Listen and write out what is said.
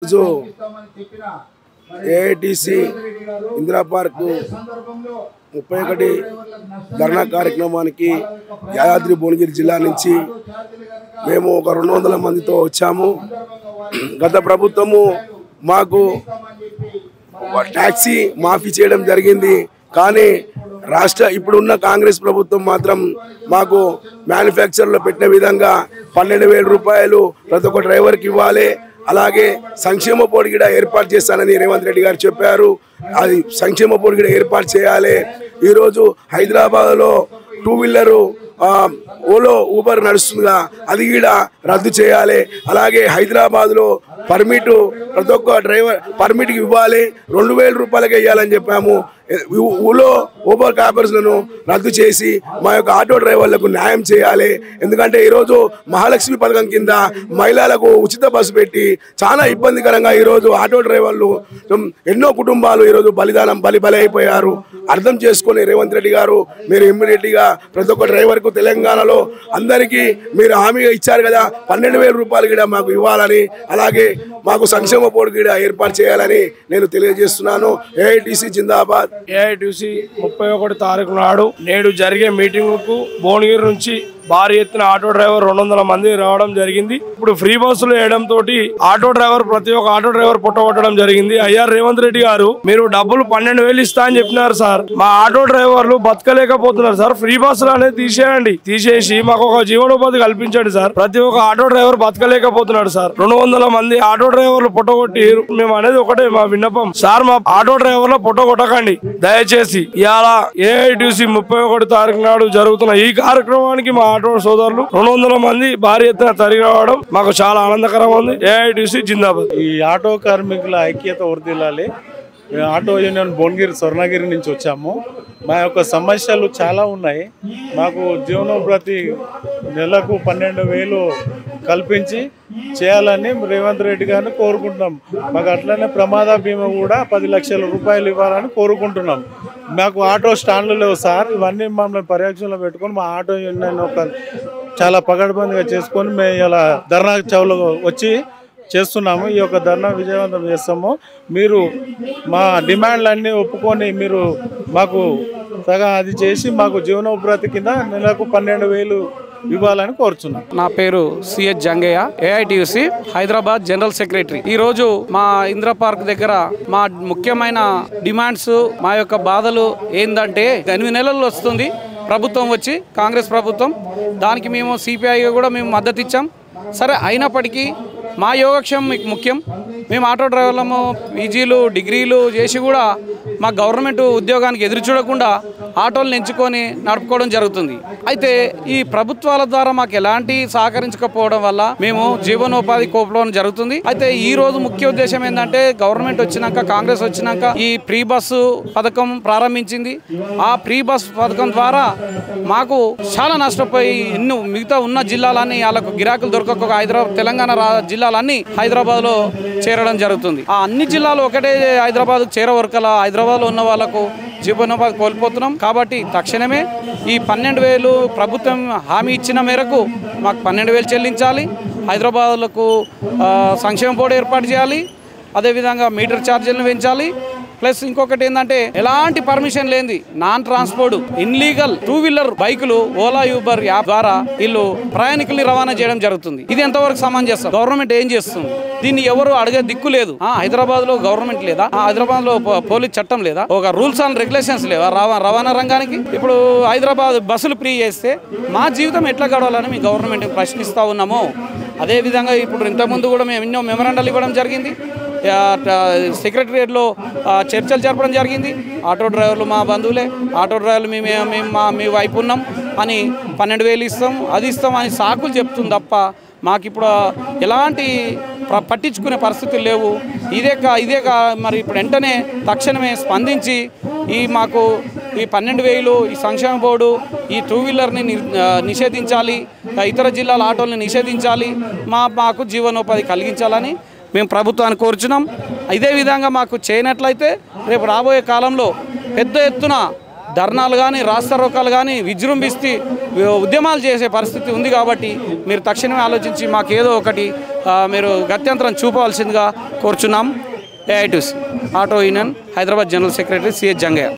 ఈరోజు AITC Indira park 31 ధర్నా కార్యక్రమానికి యాదాద్రి భువనగిరి జిల్లా నుంచి మేము ఒక 200 మందితో వచ్చాము. గత ప్రభుత్వము మాకు ట్యాక్సీ మాఫీ చేయడం జరిగింది, కానీ ఇప్పుడున్న కాంగ్రెస్ ప్రభుత్వం మాత్రం మాకు మ్యానుఫ్యాక్చర్లో పెట్టిన విధంగా 12,000 రూపాయలు ప్రతి ఒక్క డ్రైవర్కి ఇవ్వాలి. అలాగే సంక్షేమ బోర్డు కూడా ఏర్పాటు చేస్తానని రేవంత్ రెడ్డి గారు చెప్పారు. అది సంక్షేమ బోర్డు కూడా ఏర్పాటు చేయాలి. ఈరోజు హైదరాబాద్లో 2 వీలరు ఓలో ఊబర్ నడుస్తుందిగా, అది కూడా రద్దు చేయాలి. అలాగే హైదరాబాద్లో పర్మిట్ ప్రతి ఒక్క డ్రైవర్ పర్మిట్కి ఇవ్వాలి, 2,000 రూపాయలకే ఇవ్వాలని చెప్పాము. ఊలో ఊబర్ క్యాబర్స్లను రద్దు చేసి మా యొక్క ఆటో డ్రైవర్లకు న్యాయం చేయాలి. ఎందుకంటే ఈరోజు మహాలక్ష్మి పథకం కింద మహిళలకు ఉచిత బస్సు పెట్టి చాలా ఇబ్బందికరంగా ఈరోజు ఆటో డ్రైవర్లు ఎన్నో కుటుంబాలు ఈరోజు బలి అయిపోయారు. అర్థం చేసుకొని రేవంత్ రెడ్డి గారు మీరు ఇమ్మీడియట్గా ప్రతి ఒక్క డ్రైవర్కు తెలంగాణలో అందరికీ మీరు హామీగా ఇచ్చారు కదా, 12,000 రూపాయలు కూడా మాకు ఇవ్వాలని, అలాగే మాకు సంక్షేమ బోర్డు కూడా ఏర్పాటు చేయాలని నేను తెలియజేస్తున్నాను. ఏఐటీసీ జిందాబాద్. ఏఐటీసీ 31 తారీఖు నాడు నేడు జరిగే మీటింగ్కు భువనగిరి నుంచి భారీ ఎత్తున ఆటో డ్రైవర్ 200 మంది రావడం జరిగింది. ఇప్పుడు ఫ్రీ బస్సులు వేయడం తోటి ప్రతి ఒక్క ఆటో డ్రైవర్ పుట్టగొట్టడం జరిగింది. అయ్యా రేవంత్ రెడ్డి గారు, మీరు డబ్బులు 12,000 ఇస్తా అని చెప్పినారు సార్. మా ఆటో డ్రైవర్లు బతకలేకపోతున్నారు సార్. ఫ్రీ బస్సులు అనేది తీసేసి మాకు ఒక జీవనోపాధి కల్పించండి సార్. ప్రతి ఒక్క ఆటో డ్రైవర్ బతకలేకపోతున్నాడు సార్. 200 మంది ఆటో డ్రైవర్లు పుట్టగొట్టి మేము అనేది ఒకటే మా విన్నపం సార్, మా ఆటో డ్రైవర్లు పుట్టగొట్టకండి దయచేసి. ఇవాళ ఏఐటీసీ 31 తారీఖు నాడు జరుగుతున్న ఈ కార్యక్రమానికి మా ఆటో సోదరులు 200 మంది భారీ ఎత్తున తరలి రావడం మాకు చాలా ఆనందకరంగా ఉంది. ఏఐటీసీ జిందాబాద్. ఈ ఆటో కార్మికుల ఐక్యత వర్ధిల్లాలి. ఆటో యూనియన్ భువనగిరి స్వర్ణగిరి నుంచి వచ్చాము. మా యొక్క సమస్యలు చాలా ఉన్నాయి. మాకు జీవనోపాధి నెలకు 12,000 కల్పించి చేయాలని రేవంత్ రెడ్డి గారిని కోరుకుంటున్నాం. మాకు అట్లనే ప్రమాద బీమా కూడా 10 లక్షల రూపాయలు ఇవ్వాలని కోరుకుంటున్నాం. మాకు ఆటో స్టాండ్లు లేవు సార్. ఇవన్నీ మమ్మల్ని పర్యవేక్షణలో పెట్టుకొని మా ఆటో యూనియన్ చాలా పగడ్బందీగా చేసుకొని మేము ఇలా ధర్నా చౌలో వచ్చి చేస్తున్నాము. ఈ యొక్క ధర్నా విజయవంతం చేస్తాము. మీరు మా డిమాండ్లన్నీ ఒప్పుకొని మీరు మాకు సగం అది చేసి మాకు జీవనోపాధి కింద నెలకు 12,000 ఇవ్వాలని కోరుచున్నాం. నా పేరు CH Jangaiah, AITUC Hyderabad general secretary. ఈ రోజు మా ఇందిరా పార్క్ దగ్గర మా ముఖ్యమైన డిమాండ్స్, మా యొక్క బాధలు ఏంటంటే 8 నెలలు వస్తుంది ప్రభుత్వం వచ్చి, కాంగ్రెస్ ప్రభుత్వం. దానికి మేము సిపిఐగా కూడా మేము మద్దతు ఇచ్చాం. సరే, అయినప్పటికీ మా యోగక్షేమం మీకు ముఖ్యం. మేము ఆటో డ్రైవర్లము పీజీలు డిగ్రీలు చేసి కూడా మా గవర్నమెంట్ ఉద్యోగానికి ఎదురు చూడకుండా ఆటోలను ఎంచుకొని నడుపుకోవడం జరుగుతుంది. అయితే ఈ ప్రభుత్వాల ద్వారా మాకు ఎలాంటి సహకరించకపోవడం వల్ల మేము జీవనోపాధి కోల్పోవడం జరుగుతుంది. అయితే ఈ రోజు ముఖ్య ఉద్దేశం ఏంటంటే, గవర్నమెంట్ వచ్చినాక, కాంగ్రెస్ వచ్చినాక ఈ ఫ్రీ బస్సు పథకం ప్రారంభించింది. ఆ ఫ్రీ బస్ పథకం ద్వారా మాకు చాలా నష్టపోయి మిగతా ఉన్న జిల్లాలన్నీ వాళ్ళకు గిరాకులు దొరకక తెలంగాణ జిల్లాలన్నీ హైదరాబాద్ లో చేరడం జరుగుతుంది. ఆ అన్ని జిల్లాలు ఒకటే హైదరాబాద్ చేరవరకల హైదరాబాద్ లో ఉన్న వాళ్ళకు జీవనోపాధి కోల్పోతున్నాం. కాబట్టి తక్షణమే ఈ 12,000 ప్రభుత్వం హామీ ఇచ్చిన మేరకు మాకు 12,000 చెల్లించాలి. హైదరాబాద్లకు సంక్షేమ బోర్డు ఏర్పాటు చేయాలి. అదేవిధంగా మీటర్ ఛార్జీలను పెంచాలి. ప్లస్ ఇంకొకటి ఏంటంటే, ఎలాంటి పర్మిషన్ లేని నాన్ ట్రాన్స్పోర్ట్ ఇన్లీగల్ 2 వీలర్ బైకులు ఓలా యూబర్ యాప్ ద్వారా వీళ్ళు ప్రయాణికుల్ని రవాణా చేయడం జరుగుతుంది. ఇది ఎంతవరకు సమంజసం? గవర్నమెంట్ ఏం చేస్తుంది? దీన్ని ఎవరు అడిగే దిక్కు లేదు. హైదరాబాద్ లో గవర్నమెంట్ లేదా? హైదరాబాద్ లో పోలీస్ చట్టం లేదా? ఒక రూల్స్ అండ్ రెగ్యులేషన్స్ లేవా రవాణా రంగానికి? ఇప్పుడు హైదరాబాద్ బస్సులు ఫ్రీ చేస్తే మా జీవితం ఎట్లా గడవాలని మీ గవర్నమెంట్ ప్రశ్నిస్తూ ఉన్నాము. అదేవిధంగా ఇప్పుడు ఇంతకుముందు కూడా మేము ఎన్నో మెమరాండాలు ఇవ్వడం జరిగింది. సెక్రటరియట్లో చర్చలు జరపడం జరిగింది. ఆటో డ్రైవర్లు మా బంధువులే, ఆటో డ్రైవర్లు మీ వైపు ఉన్నాం అని 12,000 ఇస్తాం, అది ఇస్తాం అని సాకులు చెప్తుంది తప్ప మాకు ఇప్పుడు ఎలాంటి పట్టించుకునే పరిస్థితులు లేవు. ఇదే మరి ఇప్పుడు వెంటనే తక్షణమే స్పందించి మాకు ఈ 12,000 ఈ సంక్షేమ బోర్డు ఈ 2 వీలర్ని నిషేధించాలి, ఇతర జిల్లాల ఆటోల్ని నిషేధించాలి, మాకు జీవనోపాధి కలిగించాలని మేము ప్రభుత్వాన్ని కోరుచున్నాం. ఇదే విధంగా మాకు చేయనట్లయితే రేపు రాబోయే కాలంలో పెద్ద ఎత్తున ధర్నాలు కానీ రాస్తారోకాలు కానీ విజృంభిస్తూ ఉద్యమాలు చేసే పరిస్థితి ఉంది. కాబట్టి మీరు తక్షణమే ఆలోచించి మాకు ఏదో ఒకటి మీరు గత్యంతరం చూపవలసిందిగా కోరుచున్నాం. AITC auto union Hyderabad general secretary CH Jangaiah.